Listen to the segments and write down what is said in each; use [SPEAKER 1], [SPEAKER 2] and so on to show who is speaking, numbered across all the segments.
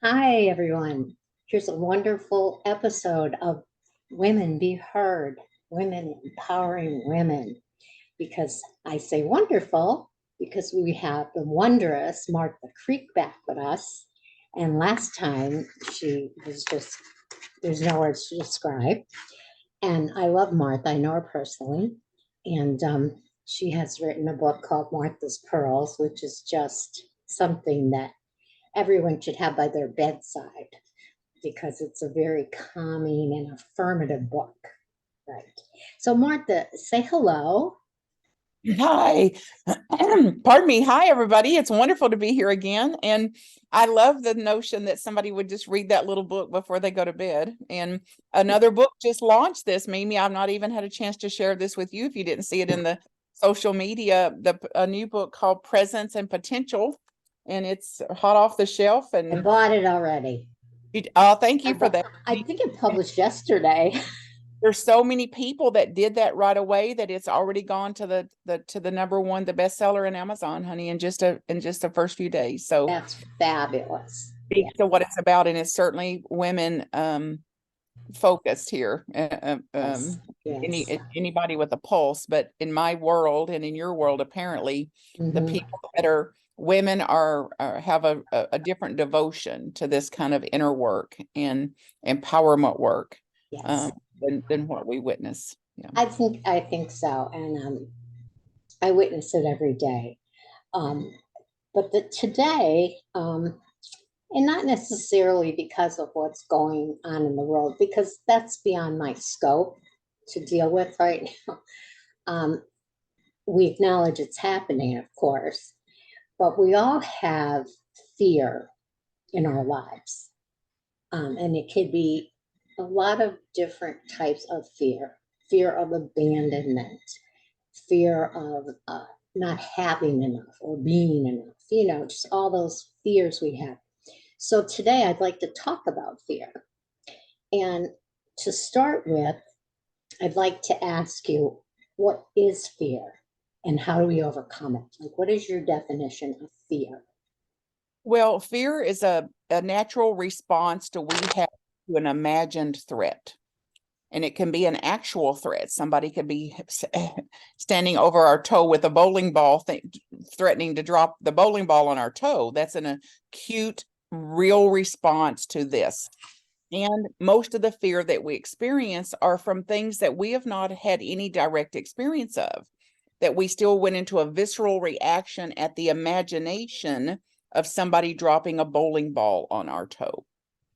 [SPEAKER 1] Hi, everyone. Here's a wonderful episode of Women Be Heard, Women Empowering Women. Because I say wonderful because we have the wondrous Martha Creek back with us. And last time she was just, there's no words to describe. And I love Martha, I know her personally. And she has written a book called Martha's Pearls, which is just something that everyone should have by their bedside because it's a very calming and affirmative book. Right. So, Martha, say hello.
[SPEAKER 2] Hi. Pardon me. Hi, everybody. It's wonderful to be here again. And I love the notion that somebody would just read that little book before they go to bed. And another book just launched this, Mimi. I've not even had a chance to share this with you if you didn't see it in the social media. A new book called Presence and Potential. And it's hot off the shelf.
[SPEAKER 1] I
[SPEAKER 2] And
[SPEAKER 1] bought it already.
[SPEAKER 2] thank you for that.
[SPEAKER 1] I think it published yesterday.
[SPEAKER 2] There's so many people that did that right away that it's already gone to the number one, the bestseller in Amazon, honey, in just the first few days. So
[SPEAKER 1] That's fabulous. Yeah.
[SPEAKER 2] speaks to what it's about, and it's certainly women focused here.
[SPEAKER 1] Yes. Yes.
[SPEAKER 2] Anybody with a pulse, but in my world and in your world, apparently, the
[SPEAKER 1] Hmm.
[SPEAKER 2] people that are women are have a different devotion to this kind of inner work and empowerment work.
[SPEAKER 1] Yes.
[SPEAKER 2] Um, than what we witness. Yeah.
[SPEAKER 1] I think so, and I witness it every day. Um, but today, and not necessarily because of what's going on in the world, because that's beyond my scope to deal with right now. Um, we acknowledge it's happening, of course, but we all have fear in our lives. And it could be a lot of different types of fear of abandonment, fear of not having enough or being enough, just all those fears we have. So today I'd like to talk about fear. And to start with, I'd like to ask you, what is fear and how do we overcome it? Like, what is your definition of fear?
[SPEAKER 2] Well, fear is a natural response to we have to an imagined threat. And it can be an actual threat. Somebody could be standing over our toe with a bowling ball, threatening to drop the bowling ball on our toe. That's an acute, real response to this. And most of the fear that we experience are from things that we have not had any direct experience of, that we still went into a visceral reaction at the imagination of somebody dropping a bowling ball on our toe.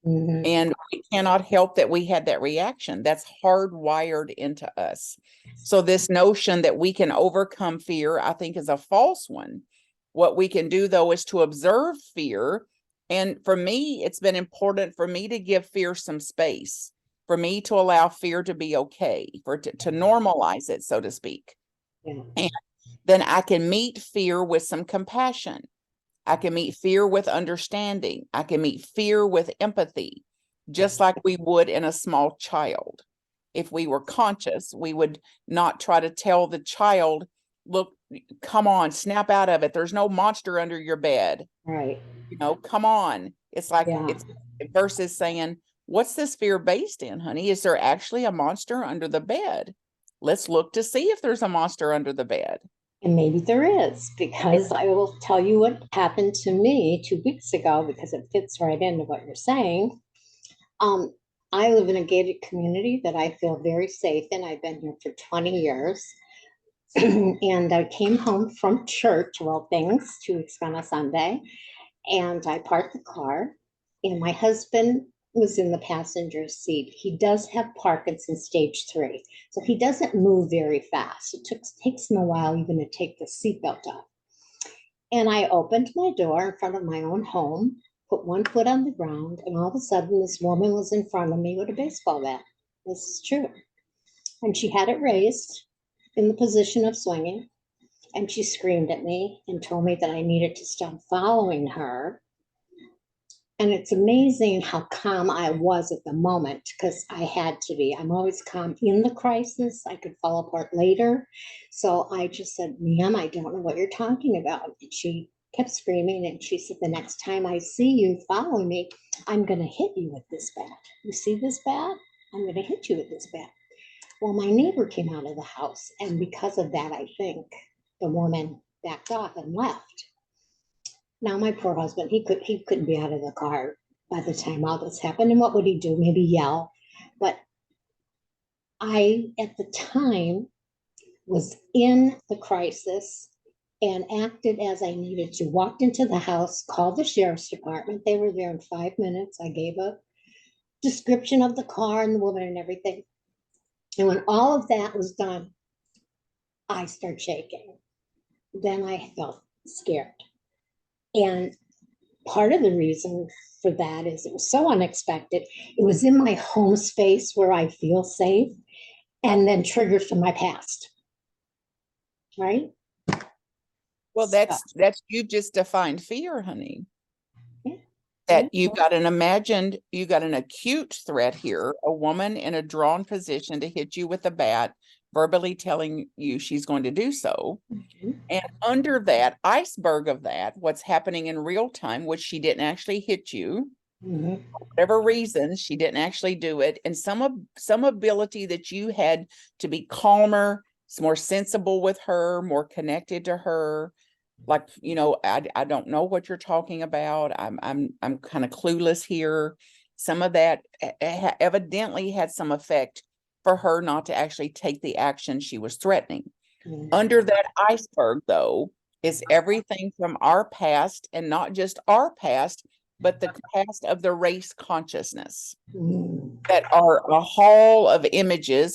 [SPEAKER 1] Mm-hmm.
[SPEAKER 2] And we cannot help that we had that reaction. That's hardwired into us. So, this notion that we can overcome fear, I think, is a false one. What we can do, though, is to observe fear. And for me, it's been important for me to give fear some space, for me to allow fear to be okay, to normalize it, so to speak.
[SPEAKER 1] Yeah.
[SPEAKER 2] And then I can meet fear with some compassion. I can meet fear with understanding. I can meet fear with empathy, just like we would in a small child. If we were conscious, we would not try to tell the child, look, come on, snap out of it. There's no monster under your bed.
[SPEAKER 1] Right.
[SPEAKER 2] Come on. It's like
[SPEAKER 1] Yeah.
[SPEAKER 2] it's versus saying, what's this fear based in, honey? Is there actually a monster under the bed? Let's look to see if there's a monster under the bed.
[SPEAKER 1] And maybe there is, because I will tell you what happened to me 2 weeks ago because it fits right into what you're saying. Um, I live in a gated community that I feel very safe in. I've been here for 20 years. And I came home from church, well, things, 2 weeks ago on a Sunday, and I parked the car, and my husband was in the passenger seat. He does have Parkinson's stage 3, so he doesn't move very fast. Takes him a while even to take the seatbelt off. And I opened my door in front of my own home, put one foot on the ground, and all of a sudden this woman was in front of me with a baseball bat. This is true. And she had it raised in the position of swinging, and she screamed at me and told me that I needed to stop following her. And it's amazing how calm I was at the moment because I had to be. I'm always calm in the crisis. I could fall apart later. So I just said, ma'am, I don't know what you're talking about. And she kept screaming. And she said, the next time I see you following me, I'm going to hit you with this bat. You see this bat? I'm going to hit you with this bat. Well, my neighbor came out of the house. And because of that, I think the woman backed off and left. Now, my poor husband, he couldn't be out of the car by the time all this happened. And what would he do? Maybe yell. But I, at the time, was in the crisis and acted as I needed to. Walked into the house, called the sheriff's department. They were there in 5 minutes. I gave a description of the car and the woman and everything. And when all of that was done, I started shaking. Then I felt scared. And part of the reason for that is it was so unexpected. It was in my home space where I feel safe, and then triggers from my past. Right?
[SPEAKER 2] Well, that's you just defined fear, honey.
[SPEAKER 1] Yeah.
[SPEAKER 2] That you got an acute threat here, a woman in a drawn position to hit you with a bat, verbally telling you she's going to do so.
[SPEAKER 1] Mm-hmm.
[SPEAKER 2] And under that iceberg of that, what's happening in real time, which she didn't actually hit you,
[SPEAKER 1] Mm-hmm.
[SPEAKER 2] for whatever reasons, she didn't actually do it. And some ability that you had to be calmer, more sensible with her, more connected to her. Like, I don't know what you're talking about. I'm kind of clueless here. Some of that evidently had some effect for her not to actually take the action she was threatening.
[SPEAKER 1] Mm-hmm.
[SPEAKER 2] Under that iceberg, though, is everything from our past, and not just our past, but the past of the race consciousness,
[SPEAKER 1] Mm-hmm.
[SPEAKER 2] that are a hall of images,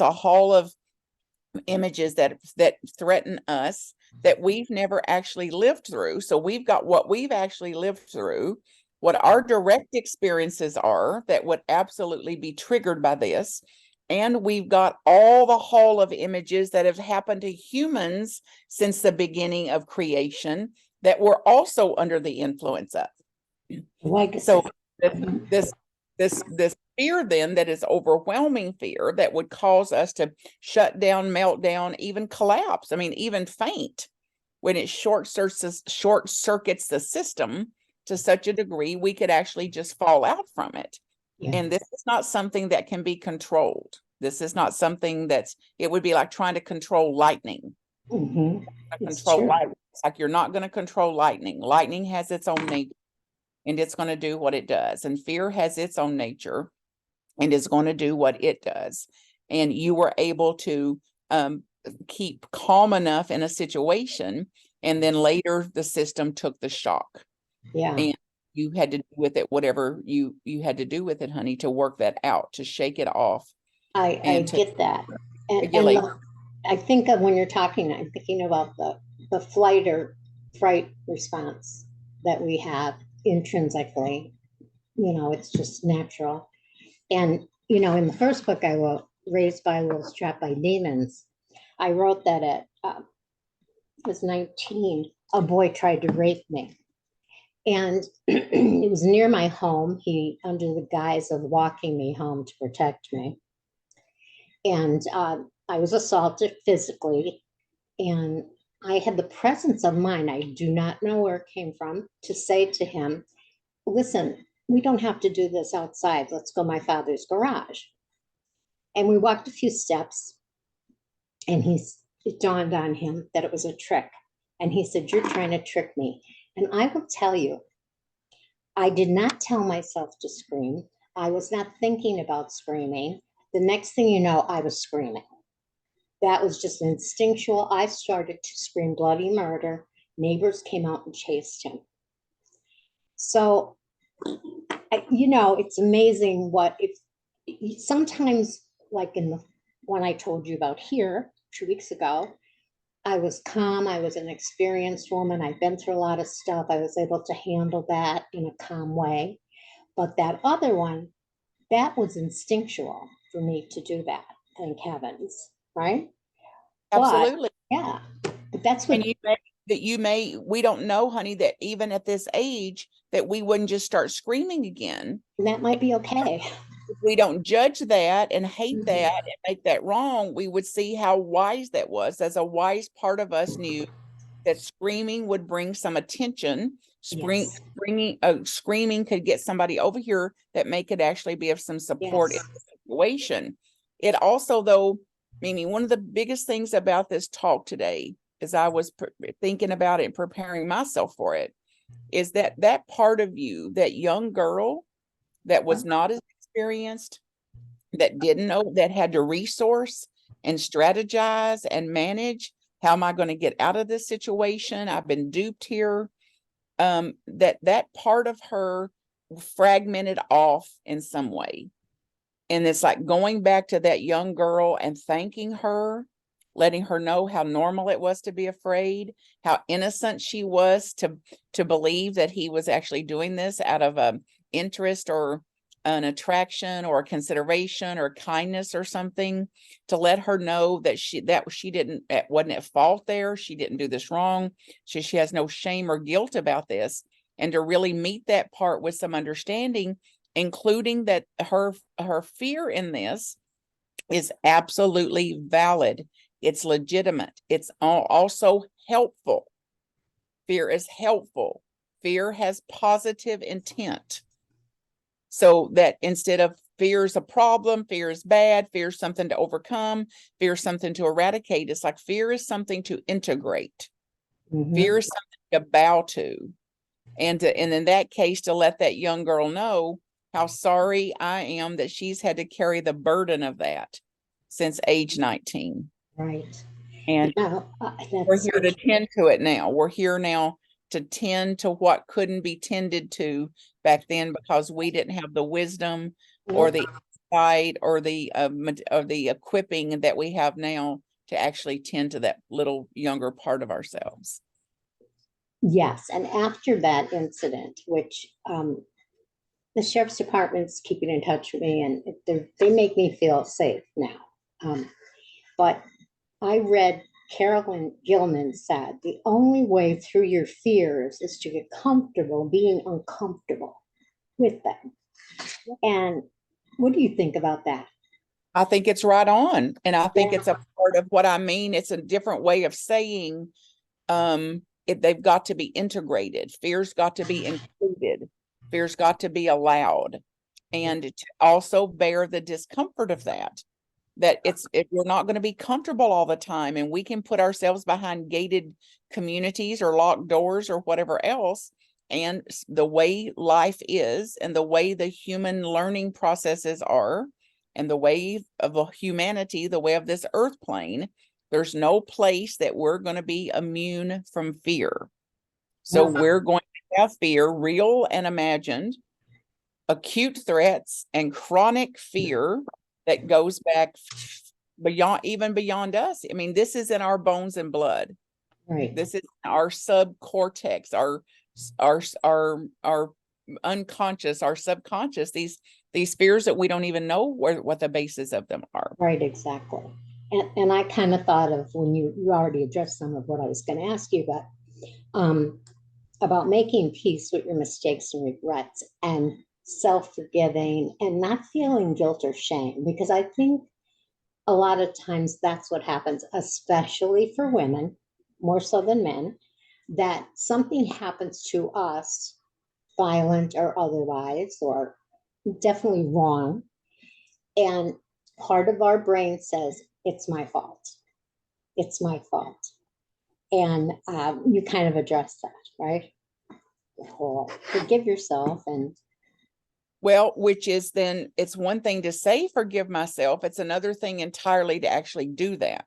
[SPEAKER 2] that threaten us, that we've never actually lived through. So we've got what we've actually lived through, what our direct experiences are that would absolutely be triggered by this. And we've got all the hall of images that have happened to humans since the beginning of creation that we're also under the influence of.
[SPEAKER 1] Like
[SPEAKER 2] So
[SPEAKER 1] mm-hmm.
[SPEAKER 2] this fear then, that is overwhelming fear, that would cause us to shut down, melt down, even collapse. I mean, even faint, when it short circuits the system to such a degree, we could actually just fall out from it.
[SPEAKER 1] Yeah.
[SPEAKER 2] And this is not something that can be controlled. This is not something it would be like trying to control lightning.
[SPEAKER 1] Mm-hmm. It's
[SPEAKER 2] Control
[SPEAKER 1] true.
[SPEAKER 2] lightning. It's like you're not going to control lightning. Lightning has its own nature, and it's going to do what it does. And fear has its own nature, and is going to do what it does. And you were able to keep calm enough in a situation, and then later the system took the shock.
[SPEAKER 1] Yeah.
[SPEAKER 2] And you had to do with it whatever you had to do with it, honey, to work that out, to shake it off.
[SPEAKER 1] I get that.
[SPEAKER 2] Regulate.
[SPEAKER 1] I think of when you're talking, I'm thinking about the flight or fright response that we have intrinsically. It's just natural. And, in the first book I wrote, Raised by Wolves, Trapped by Demons, I wrote that at I was 19, a boy tried to rape me. And it was near my home. He, under the guise of walking me home to protect me. And I was assaulted physically. And I had the presence of mind, I do not know where it came from, to say to him, listen, we don't have to do this outside. Let's go my father's garage. And we walked a few steps, and it dawned on him that it was a trick. And he said, you're trying to trick me. And I will tell you, I did not tell myself to scream. I was not thinking about screaming. The next thing you know, I was screaming. That was just instinctual. I started to scream bloody murder. Neighbors came out and chased him. So, it's amazing what if sometimes, like in the one I told you about here 2 weeks ago, I was calm. I was an experienced woman. I've been through a lot of stuff. I was able to handle that in a calm way. But that other one, that was instinctual for me to do that. Thank heavens, right?
[SPEAKER 2] Absolutely.
[SPEAKER 1] But, yeah, but that's what.
[SPEAKER 2] And we don't know, honey, that even at this age, that we wouldn't just start screaming again.
[SPEAKER 1] That might be okay.
[SPEAKER 2] If we don't judge that and hate
[SPEAKER 1] Mm-hmm.
[SPEAKER 2] that and make that wrong, we would see how wise that was. As a wise part of us knew that screaming would bring some attention.
[SPEAKER 1] Yes.
[SPEAKER 2] Screaming could get somebody over here that could actually be of some support in
[SPEAKER 1] Yes.
[SPEAKER 2] the situation. It also, though, Mimi, one of the biggest things about this talk today, as I was thinking about it and preparing myself for it, is that part of you, that young girl that was not as experienced, that didn't know, that had to resource and strategize and manage. How am I going to get out of this situation? I've been duped here. That part of her fragmented off in some way. And it's like going back to that young girl and thanking her, letting her know how normal it was to be afraid, how innocent she was to believe that he was actually doing this out of a interest or an attraction or consideration or kindness or something, to let her know that she wasn't at fault there. She didn't do this wrong. She has no shame or guilt about this. And to really meet that part with some understanding, including that her fear in this is absolutely valid. It's legitimate. It's also helpful. Fear is helpful. Fear has positive intent. So that instead of fear is a problem, fear is bad, fear is something to overcome, fear is something to eradicate, it's like fear is something to integrate. Fear is something to bow to. And in that case, to let that young girl know how sorry I am that she's had to carry the burden of that since age 19.
[SPEAKER 1] Right.
[SPEAKER 2] And
[SPEAKER 1] Now,
[SPEAKER 2] we're
[SPEAKER 1] that's
[SPEAKER 2] here to tend to it now. We're here now to tend to what couldn't be tended to back then because we didn't have the wisdom or the insight or the equipping that we have now to actually tend to that little younger part of ourselves.
[SPEAKER 1] Yes, and after that incident, which the sheriff's department's keeping in touch with me, and they make me feel safe now. But I read Carolyn Gilman said the only way through your fears is to get comfortable being uncomfortable with them. And what do you think about that?
[SPEAKER 2] I think it's right on. And I think it's a part of what I mean. It's a different way of saying they've got to be integrated. Fear's got to be included. Fear's got to be allowed. And to also bear the discomfort of that. That we're not going to be comfortable all the time, and we can put ourselves behind gated communities or locked doors or whatever else. And the way life is, and the way the human learning processes are, and the way of humanity, the way of this earth plane, there's no place that we're going to be immune from fear. So we're going to have fear, real and imagined, acute threats, and chronic fear that goes back beyond us. I mean, this is in our bones and blood.
[SPEAKER 1] Right.
[SPEAKER 2] This is our subcortex, our unconscious, our subconscious. These fears that we don't even know what the basis of them are.
[SPEAKER 1] Right, exactly. And I kind of thought of when you already addressed some of what I was going to ask you about making peace with your mistakes and regrets and self-forgiving and not feeling guilt or shame, because I think a lot of times that's what happens, especially for women, more so than men, that something happens to us, violent or otherwise, or definitely wrong. And part of our brain says, it's my fault. It's my fault. And you kind of address that, right? Or forgive yourself. And
[SPEAKER 2] well, which is then, it's one thing to say forgive myself, it's another thing entirely to actually do that.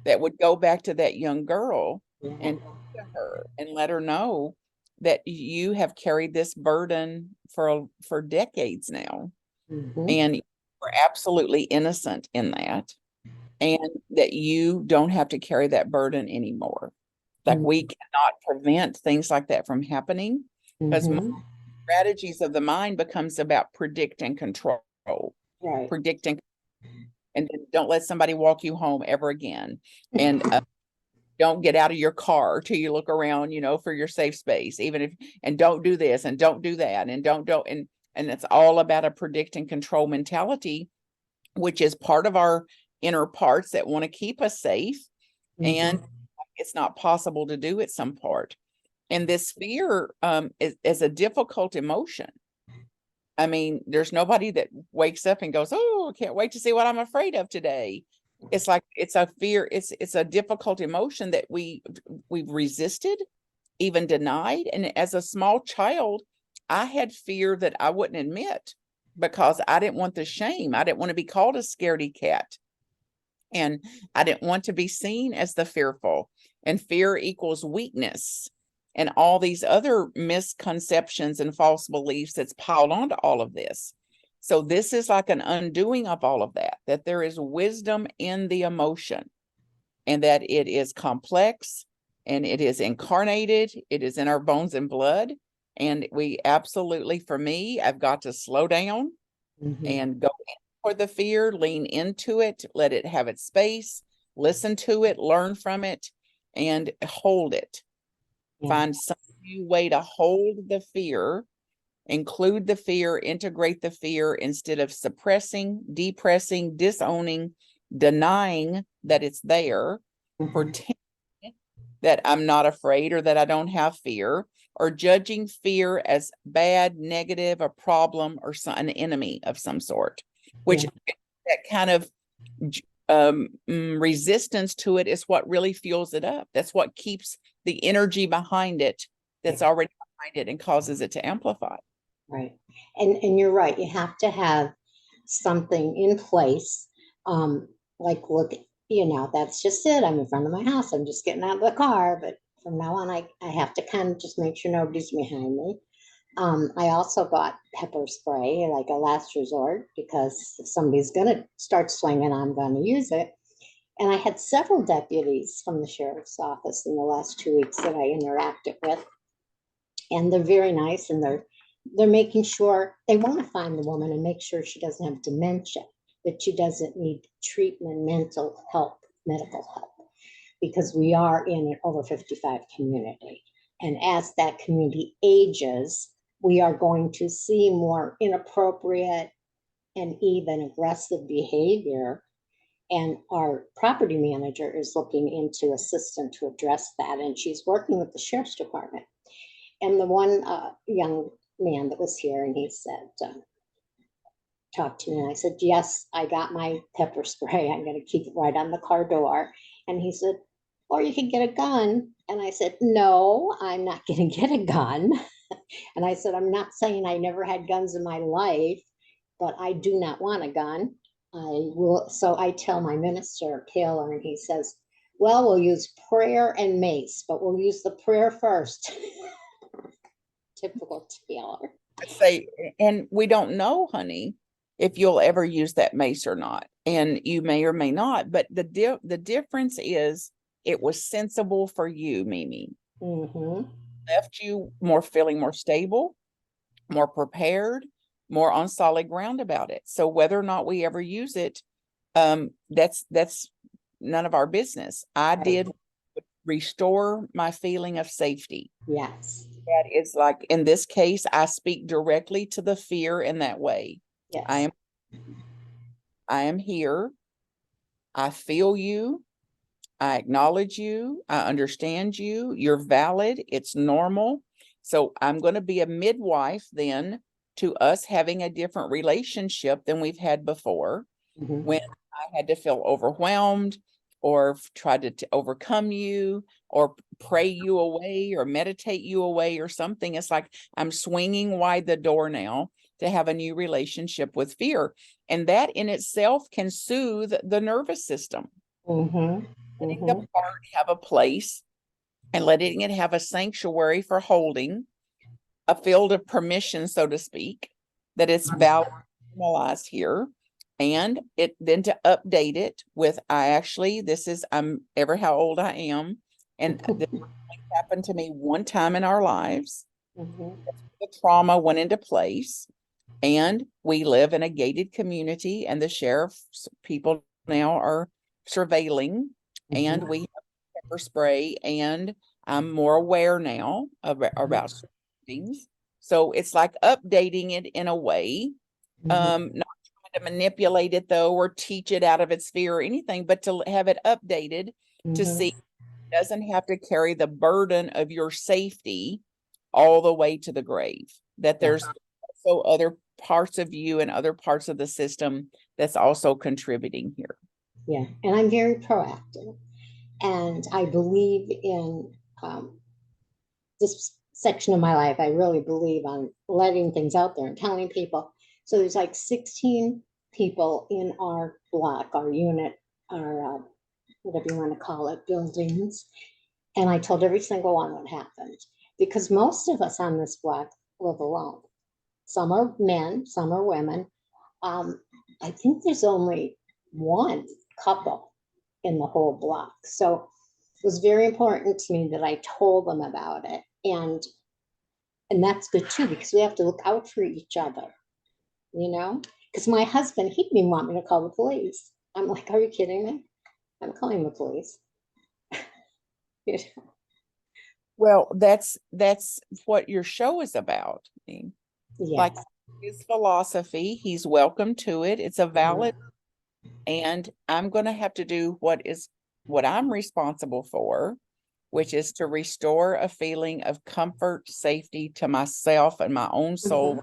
[SPEAKER 2] That would go back to that young girl and to her and let her know that you have carried this burden for decades now. And you're absolutely innocent in that, and that you don't have to carry that burden anymore. Like we cannot prevent things like that from happening, because strategies of the mind becomes about predict and control.
[SPEAKER 1] Right.
[SPEAKER 2] Predicting, and don't let somebody walk you home ever again. And don't get out of your car till you look around, for your safe space, and don't do this and don't do that and don't, and it's all about a predict and control mentality, which is part of our inner parts that want to keep us safe and it's not possible to do at some part. And this fear is a difficult emotion. I mean, there's nobody that wakes up and goes, "Oh, I can't wait to see what I'm afraid of today." It's like it's a fear, it's a difficult emotion that we've resisted, even denied. And as a small child, I had fear that I wouldn't admit because I didn't want the shame. I didn't want to be called a scaredy cat. And I didn't want to be seen as the fearful. And fear equals weakness. And all these other misconceptions and false beliefs that's piled onto all of this. So this is like an undoing of all of that, that there is wisdom in the emotion and that it is complex and it is incarnated. It is in our bones and blood. And we absolutely, for me, I've got to slow down and go in for the fear, lean into it, let it have its space, listen to it, learn from it, and hold it.
[SPEAKER 1] Yeah.
[SPEAKER 2] Find some new way to hold the fear, include the fear, integrate the fear instead of suppressing, depressing, disowning, denying that it's there, pretending that I'm not afraid or that I don't have fear, or judging fear as bad, negative, a problem, or an enemy of some sort, which that kind of resistance to it is what really fuels it up. That's what keeps the energy behind it that's already behind it and causes it to amplify.
[SPEAKER 1] Right. And you're right. You have to have something in place. Like, look, that's just it. I'm in front of my house. I'm just getting out of the car. But from now on, I have to kind of just make sure nobody's behind me. I also got pepper spray, like a last resort, because if somebody's going to start swinging, I'm going to use it. And I had several deputies from the sheriff's office in the last 2 weeks that I interacted with. And they're very nice, and they're making sure they want to find the woman and make sure she doesn't have dementia, that she doesn't need treatment, mental help, medical help, because we are in an over 55 community. And as that community ages, we are going to see more inappropriate and even aggressive behavior. And our property manager is looking into a system to address that. And she's working with the sheriff's department. And the one young man that was here, and he said, talked to me, and I said, yes, I got my pepper spray. I'm going to keep it right on the car door. And he said, or you can get a gun. And I said, no, I'm not going to get a gun. And I said, I'm not saying I never had guns in my life, but I do not want a gun. I will. So I tell my minister, Taylor, and he says, well, we'll use prayer and mace, but we'll use the prayer first. Typical Taylor.
[SPEAKER 2] Say, and we don't know, honey, if you'll ever use that mace or not. And you may or may not, but the difference is it was sensible for you, Mimi. Left you feeling more stable, more prepared, more on solid ground about it. So whether or not we ever use it, that's none of our business. I did restore my feeling of safety.
[SPEAKER 1] Yes.
[SPEAKER 2] That is, like in this case, I speak directly to the fear in that way.
[SPEAKER 1] Yes.
[SPEAKER 2] I am here. I feel you. I acknowledge you. I understand you. You're valid. It's normal. So I'm going to be a midwife then to us having a different relationship than we've had before. When I had to feel overwhelmed or tried to overcome you or pray you away or meditate you away or something. It's like I'm swinging wide the door now to have a new relationship with fear. And that in itself can soothe the nervous system. Letting the part have a place and letting it have a sanctuary for holding, a field of permission, so to speak, that it's valid, normalized here. And it then to update it with I'm ever how old I am. And this happened to me one time in our lives. The trauma went into place. And we live in a gated community, and the sheriff's people now are surveilling, and we have pepper spray, and I'm more aware now about things. So it's like updating it in a way, not trying to manipulate it though, or teach it out of its fear or anything, but to have it updated to see doesn't have to carry the burden of your safety all the way to the grave. That there's also other parts of you and other parts of the system that's also contributing here.
[SPEAKER 1] Yeah, and I'm very proactive, and I believe in this section of my life. I really believe on letting things out there and telling people. So there's like 16 people in our block, our unit, our whatever you want to call it, buildings. And I told every single one what happened because most of us on this block live alone. Some are men, some are women. I think there's only one couple in the whole block. So it was very important to me that I told them about it. And that's good too, because we have to look out for each other, you know? Because my husband, he didn't even want me to call the police. I'm like, are you kidding me? I'm calling the police. You know?
[SPEAKER 2] Well, that's what your show is about. I mean, like
[SPEAKER 1] Yes.
[SPEAKER 2] his philosophy, he's welcome to it. It's a valid, and I'm going to have to do what I'm responsible for, which is to restore a feeling of comfort, safety to myself and my own soul.
[SPEAKER 1] Mhm.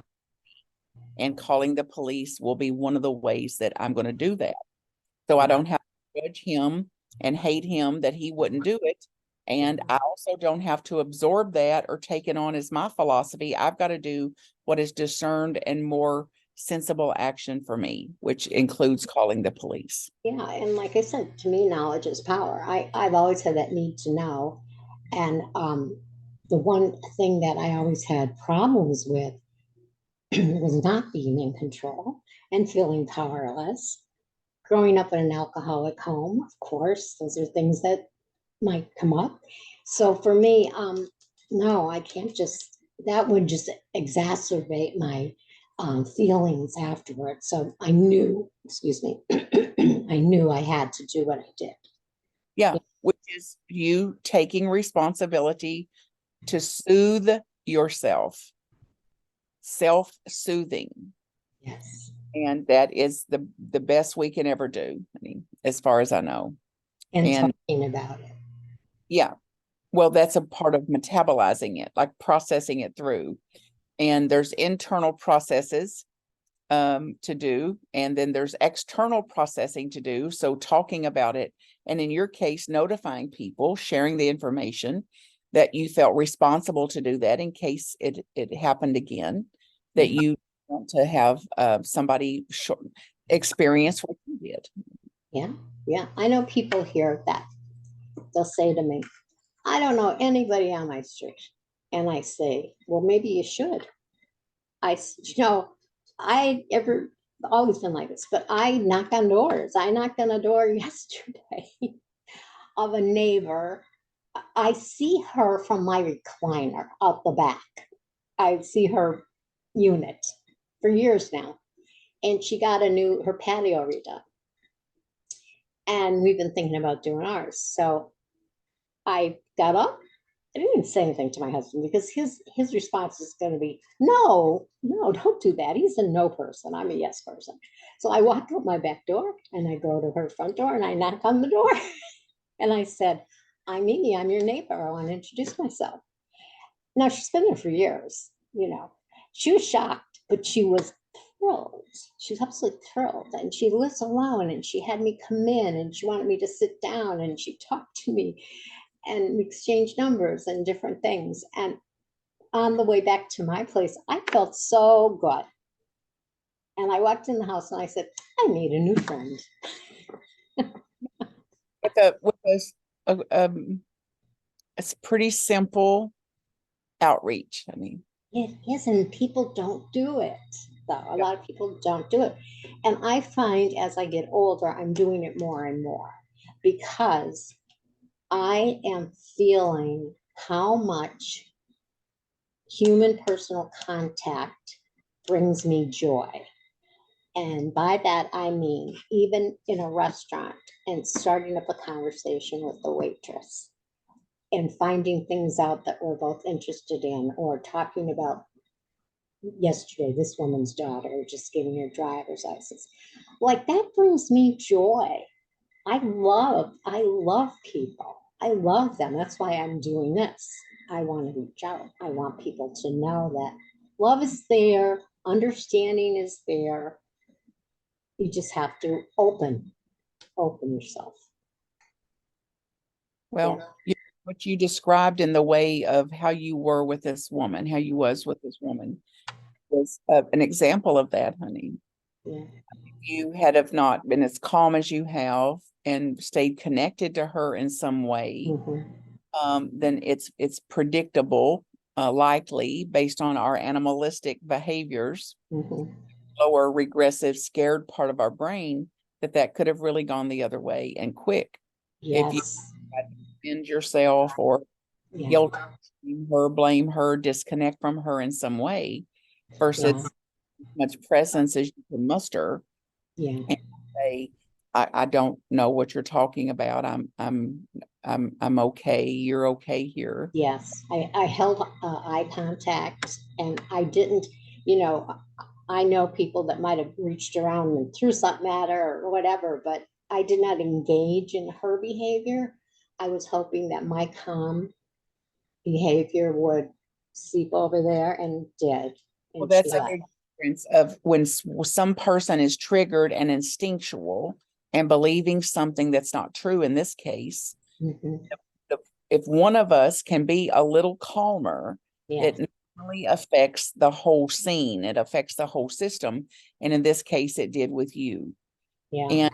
[SPEAKER 2] And calling the police will be one of the ways that I'm going to do that. So I don't have to judge him and hate him that he wouldn't do it. And I also don't have to absorb that or take it on as my philosophy. I've got to do what is discerned and more sensible action for me, which includes calling the police.
[SPEAKER 1] Yeah, and like I said, to me, knowledge is power. I've always had that need to know. And the one thing that I always had problems with was not being in control and feeling powerless. Growing up in an alcoholic home, of course, those are things that might come up. So for me, no, I can't just, that would just exacerbate my feelings afterwards. So I knew, excuse me, I knew I had to do what I did.
[SPEAKER 2] Yeah, which is you taking responsibility to soothe yourself, self-soothing.
[SPEAKER 1] Yes.
[SPEAKER 2] And that is the best we can ever do. I mean, as far as I know.
[SPEAKER 1] And
[SPEAKER 2] And
[SPEAKER 1] talking about it.
[SPEAKER 2] yeah, well, that's a part of metabolizing it, like processing it through. And there's internal processes to do, and then there's external processing to do. So talking about it, and in your case, notifying people, sharing the information that you felt responsible to do that in case it happened again, that you want to have somebody experience what you did.
[SPEAKER 1] Yeah. Yeah. I know people here that they'll say to me, I don't know anybody on my street. And I say, well, maybe you should. I ever always been like this, but I knock on doors. I knocked on a door yesterday of a neighbor. I see her from my recliner out the back. I see her unit for years now. And she got her patio redone. And we've been thinking about doing ours. So I got up. I didn't say anything to my husband because his response is going to be, no, no, don't do that. He's a no person. I'm a yes person. So I walk out my back door and I go to her front door and I knock on the door. And I said, I'm Mimi. I'm your neighbor. I want to introduce myself. Now she's been there for years, you know. She was shocked, but she was thrilled. She was absolutely thrilled. And she lives alone and she had me come in and she wanted me to sit down and she talked to me and we exchanged numbers and different things. And on the way back to my place, I felt so good. And I walked in the house and I said, I made a new friend.
[SPEAKER 2] With it's pretty simple outreach. I mean,
[SPEAKER 1] It is, and people don't do it. Though a lot of people don't do it. And I find as I get older, I'm doing it more and more because I am feeling how much human personal contact brings me joy. And by that, I mean, even in a restaurant and starting up a conversation with the waitress and finding things out that we're both interested in, or talking about yesterday, this woman's daughter just getting her driver's license. Like that brings me joy. I love people. I love them. That's why I'm doing this. I want to reach out. I want people to know that love is there, understanding is there. You just have to open yourself. Yeah.
[SPEAKER 2] Well, what you described in the way of how you were with this woman, how you was with this woman, was an example of that, honey.
[SPEAKER 1] Yeah.
[SPEAKER 2] You had have not been as calm as you have and stayed connected to her in some way,
[SPEAKER 1] Mm-hmm.
[SPEAKER 2] then it's predictable, likely based on our animalistic behaviors,
[SPEAKER 1] Mm-hmm.
[SPEAKER 2] lower regressive, scared part of our brain, that could have really gone the other way and quick. If you
[SPEAKER 1] Yes.
[SPEAKER 2] had to defend yourself or
[SPEAKER 1] Yeah.
[SPEAKER 2] guilt her, blame her, disconnect from her in some way, versus
[SPEAKER 1] Yeah.
[SPEAKER 2] much presence as you can muster
[SPEAKER 1] Yeah.
[SPEAKER 2] and say, I don't know what you're talking about. I'm okay. You're okay here.
[SPEAKER 1] Yes. I held eye contact and I didn't, you know, I know people that might have reached around and threw something at her or whatever, but I did not engage in her behavior. I was hoping that my calm behavior would seep over there and did.
[SPEAKER 2] Well,
[SPEAKER 1] And she
[SPEAKER 2] that's a
[SPEAKER 1] left.
[SPEAKER 2] big difference of when some person is triggered and instinctual and believing something that's not true in this case.
[SPEAKER 1] Mm-hmm.
[SPEAKER 2] If one of us can be a little calmer,
[SPEAKER 1] Yeah.
[SPEAKER 2] it not only affects the whole scene, it affects the whole system. And in this case, it did with you.
[SPEAKER 1] Yeah.
[SPEAKER 2] And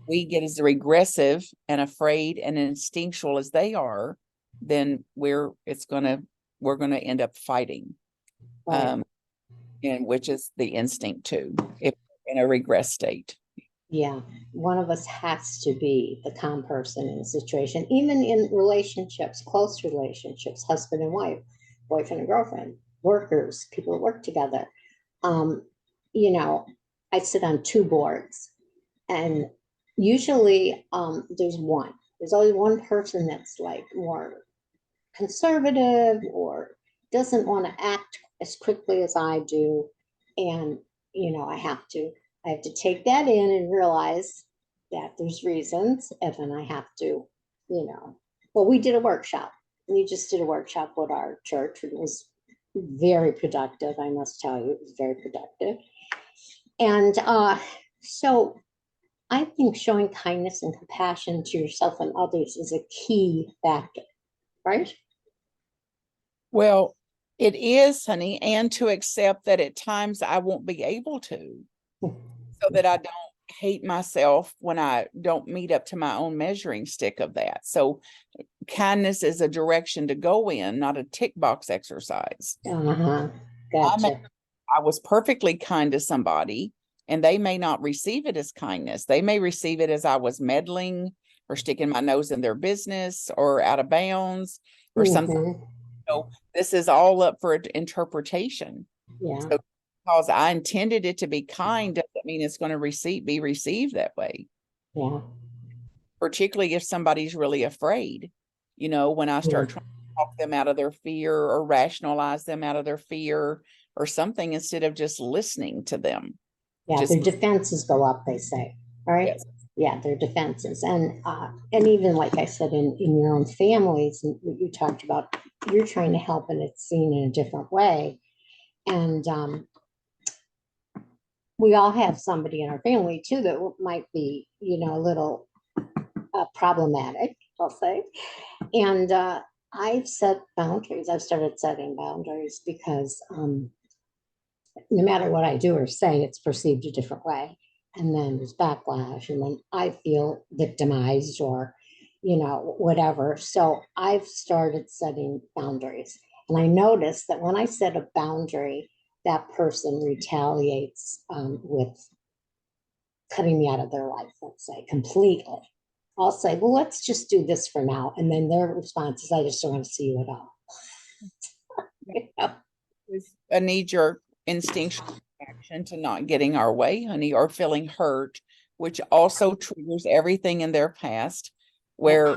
[SPEAKER 2] we get as regressive and afraid and instinctual as they are, then we're gonna end up fighting.
[SPEAKER 1] Right.
[SPEAKER 2] Um, and which is the instinct too, if in a regress state.
[SPEAKER 1] Yeah, one of us has to be the calm person in a situation, even in relationships, close relationships, husband and wife, boyfriend and girlfriend, workers, people that work together. Um, you know, I sit on two boards, and usually there's always one person that's like more conservative or doesn't want to act as quickly as I do. And, I have to take that in and realize that there's reasons. And then I have to, well, we did a workshop. We just did a workshop with our church. It was very productive. I must tell you, it was very productive. And so I think showing kindness and compassion to yourself and others is a key factor, right?
[SPEAKER 2] Well, it is, honey, and to accept that at times I won't be able to, so that I don't hate myself when I don't meet up to my own measuring stick of that. So kindness is a direction to go in, not a tick box exercise.
[SPEAKER 1] Uh-huh.
[SPEAKER 2] I may,
[SPEAKER 1] Gotcha.
[SPEAKER 2] I was perfectly kind to somebody, and they may not receive it as kindness. They may receive it as I was meddling or sticking my nose in their business or out of bounds or something.
[SPEAKER 1] Hmm.
[SPEAKER 2] So this is all up for interpretation.
[SPEAKER 1] Yeah.
[SPEAKER 2] So because I intended it to be kind doesn't mean it's going to be received that way.
[SPEAKER 1] Yeah.
[SPEAKER 2] Particularly if somebody's really afraid. When I
[SPEAKER 1] Yeah.
[SPEAKER 2] start trying to talk them out of their fear or rationalize them out of their fear or something instead of just listening to them.
[SPEAKER 1] Yeah.
[SPEAKER 2] Just
[SPEAKER 1] Their defenses go up, they say. All right.
[SPEAKER 2] yes.
[SPEAKER 1] Yeah, their defenses. And even like I said, in your own families, and what you talked about, you're trying to help and it's seen in a different way. And we all have somebody in our family too that might be, a little problematic, I'll say. And I've set boundaries. I've started setting boundaries because no matter what I do or say, it's perceived a different way. And then there's backlash, and then I feel victimized or, whatever. So I've started setting boundaries. And I notice that when I set a boundary, that person retaliates with cutting me out of their life, let's say, completely. I'll say, well, let's just do this for now. And then their response is, I just don't want to see you at all.
[SPEAKER 2] It's a knee-jerk instinctual reaction to not getting our way, honey, or feeling hurt, which also triggers everything in their past,
[SPEAKER 1] Yeah.
[SPEAKER 2] where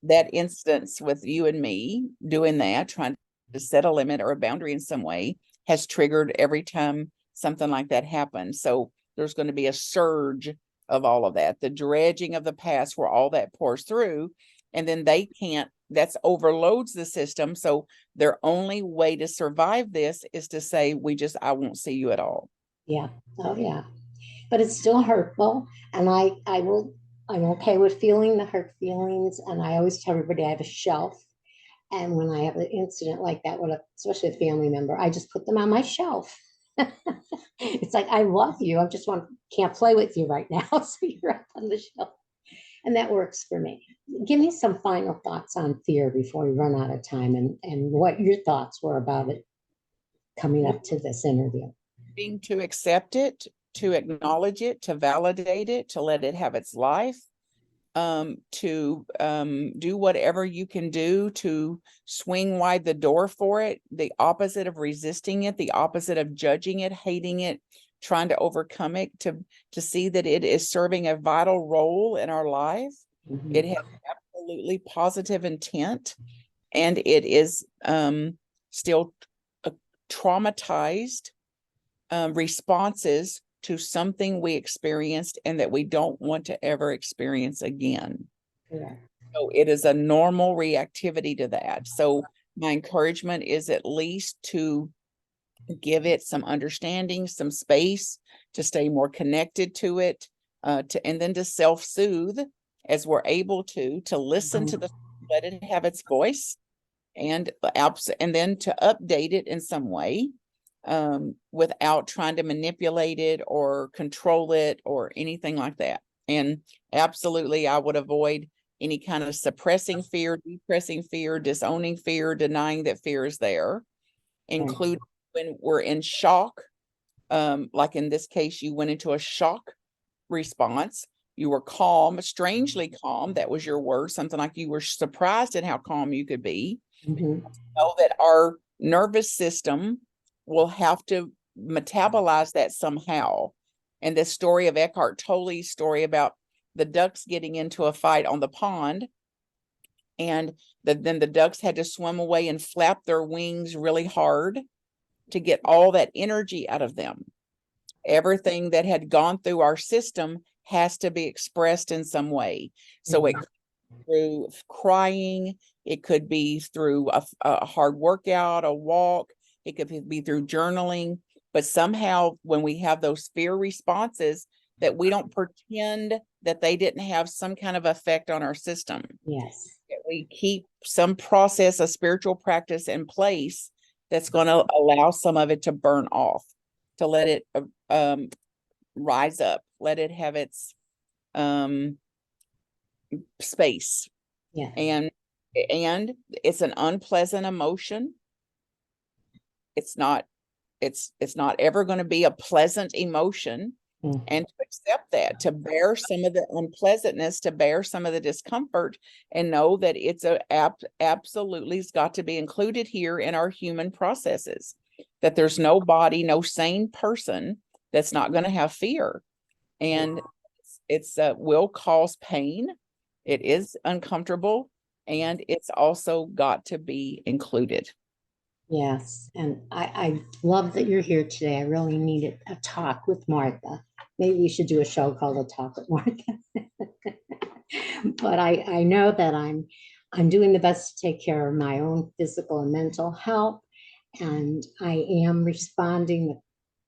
[SPEAKER 2] that instance with you and me doing that, trying to set a limit or a boundary in some way, has triggered every time something like that happens. So there's going to be a surge of all of that, the dredging of the past where all that pours through. and then they can't, that's overloads the system. So their only way to survive this is to say, I won't see you at all.
[SPEAKER 1] Yeah. Oh, yeah. But it's still hurtful. And I'm okay with feeling the hurt feelings. And I always tell everybody I have a shelf. And when I have an incident like that, with especially a family member, I just put them on my shelf. It's like, I love you. I just can't play with you right now. So you're up on the shelf. And that works for me. Give me some final thoughts on fear before we run out of time, and what your thoughts were about it coming up to this interview.
[SPEAKER 2] Being to accept it, to acknowledge it, to validate it, to let it have its life, to do whatever you can do to swing wide the door for it, the opposite of resisting it, the opposite of judging it, hating it, trying to overcome it, to see that it is serving a vital role in our life.
[SPEAKER 1] Mhm.
[SPEAKER 2] It has absolutely positive intent, and it is still traumatized responses to something we experienced and that we don't want to ever experience again.
[SPEAKER 1] Correct.
[SPEAKER 2] So it is a normal reactivity to that. So my encouragement is at least to give it some understanding, some space, to stay more connected to it, and then to self-soothe as we're able to listen to the, let it have its voice, and then to update it in some way, without trying to manipulate it or control it or anything like that. And absolutely, I would avoid any kind of suppressing fear, depressing fear, disowning fear, denying that fear is there, including when we're in shock. Like in this case, you went into a shock response. You were calm, strangely calm. That was your word, something like you were surprised at how calm you could be.
[SPEAKER 1] Mhm.
[SPEAKER 2] Know that our nervous system will have to metabolize that somehow. And this story of Eckhart Tolle's story about the ducks getting into a fight on the pond, and then the ducks had to swim away and flap their wings really hard to get all that energy out of them. Everything that had gone through our system has to be expressed in some way. So it through crying, it could be through a hard workout, a walk, it could be through journaling. But somehow when we have those fear responses, that we don't pretend that they didn't have some kind of effect on our system.
[SPEAKER 1] Yes.
[SPEAKER 2] That we keep some process, a spiritual practice in place that's going to allow some of it to burn off, to let it rise up, let it have its space.
[SPEAKER 1] Yeah.
[SPEAKER 2] And it's an unpleasant emotion. It's not ever going to be a pleasant emotion.
[SPEAKER 1] Mm.
[SPEAKER 2] And to accept that, to bear some of the unpleasantness, to bear some of the discomfort, and know that it's absolutely has got to be included here in our human processes, that there's no body, no sane person that's not going to have fear. And it's will cause pain. It is uncomfortable, and it's also got to be included.
[SPEAKER 1] Yes. And I love that you're here today. I really needed a talk with Martha. Maybe we should do a show called A Talk with Martha. But I know that I'm doing the best to take care of my own physical and mental health. And I am responding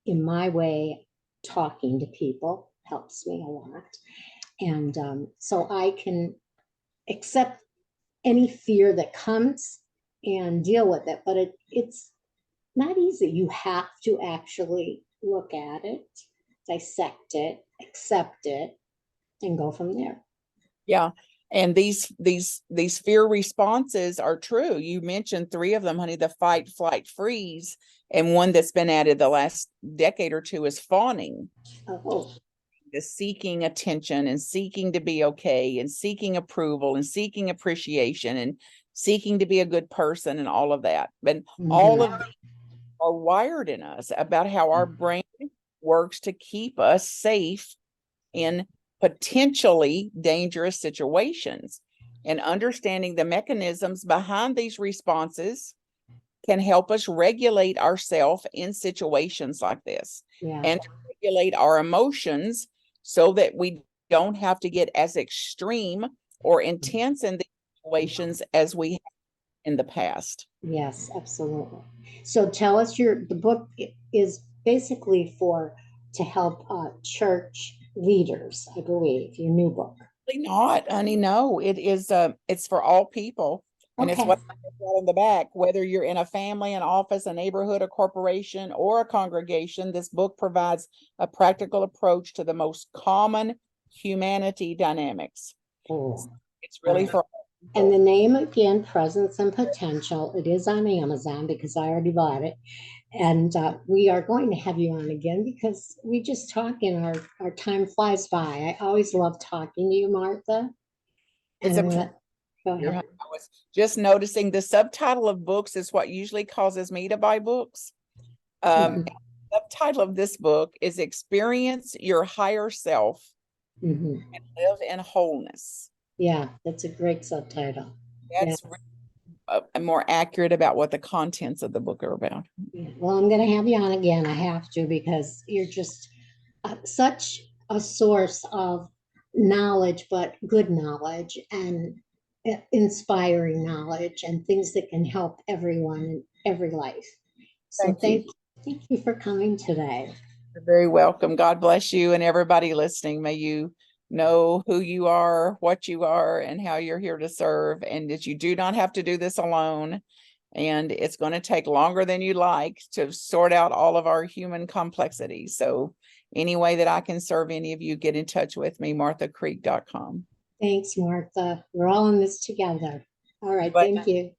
[SPEAKER 1] in my way. Talking to people helps me a lot. And so I can accept any fear that comes and deal with it. But it's not easy. You have to actually look at it, dissect it, accept it, and go from there.
[SPEAKER 2] Yeah. And these fear responses are true. You mentioned three of them, honey: the fight, flight, freeze. And one that's been added the last decade or two is fawning.
[SPEAKER 1] Oh,
[SPEAKER 2] The seeking attention and seeking to be okay and seeking approval and seeking appreciation and seeking to be a good person and all of that. But all of these are wired in us about how our brain works to keep us safe in potentially dangerous situations. And understanding the mechanisms behind these responses can help us regulate ourselves in situations like this,
[SPEAKER 1] yeah.
[SPEAKER 2] and to regulate our emotions so that we don't have to get as extreme or intense in these situations as we have in the past.
[SPEAKER 1] Yes, absolutely. So tell us the book is basically to help church leaders, I believe, your new book.
[SPEAKER 2] Really not, honey. No, it's for all people. And it's
[SPEAKER 1] Okay.
[SPEAKER 2] what I got in the back. Whether you're in a family, an office, a neighborhood, a corporation, or a congregation, this book provides a practical approach to the most common humanity dynamics.
[SPEAKER 1] Oh,
[SPEAKER 2] It's
[SPEAKER 1] all
[SPEAKER 2] really
[SPEAKER 1] right.
[SPEAKER 2] for all
[SPEAKER 1] And the
[SPEAKER 2] people.
[SPEAKER 1] name again, Presence and Potential, it is on Amazon because I already bought it. And we are going to have you on again because we just talk and our time flies by. I always love talking to you, Martha.
[SPEAKER 2] It's
[SPEAKER 1] And
[SPEAKER 2] a
[SPEAKER 1] I'm gonna go
[SPEAKER 2] pleasure.
[SPEAKER 1] ahead.
[SPEAKER 2] I was just noticing the subtitle of books is what usually causes me to buy books.
[SPEAKER 1] Mhm,
[SPEAKER 2] Subtitle of this book is Experience Your Higher Self
[SPEAKER 1] mhm.
[SPEAKER 2] and Live in Wholeness.
[SPEAKER 1] Yeah, that's a great subtitle. Yeah,
[SPEAKER 2] That's more accurate about what the contents of the book are about.
[SPEAKER 1] yeah. Well, I'm going to have you on again. I have to because you're just such a source of knowledge, but good knowledge and inspiring knowledge and things that can help everyone in every life. So
[SPEAKER 2] Thank you.
[SPEAKER 1] thank you for coming today.
[SPEAKER 2] You're very welcome. God bless you and everybody listening. May you know who you are, what you are, and how you're here to serve, and that you do not have to do this alone. And it's going to take longer than you like to sort out all of our human complexities. So any way that I can serve any of you, get in touch with me, marthacreek.com.
[SPEAKER 1] Thanks, Martha. We're all in this together. All right.
[SPEAKER 2] But
[SPEAKER 1] Thank you.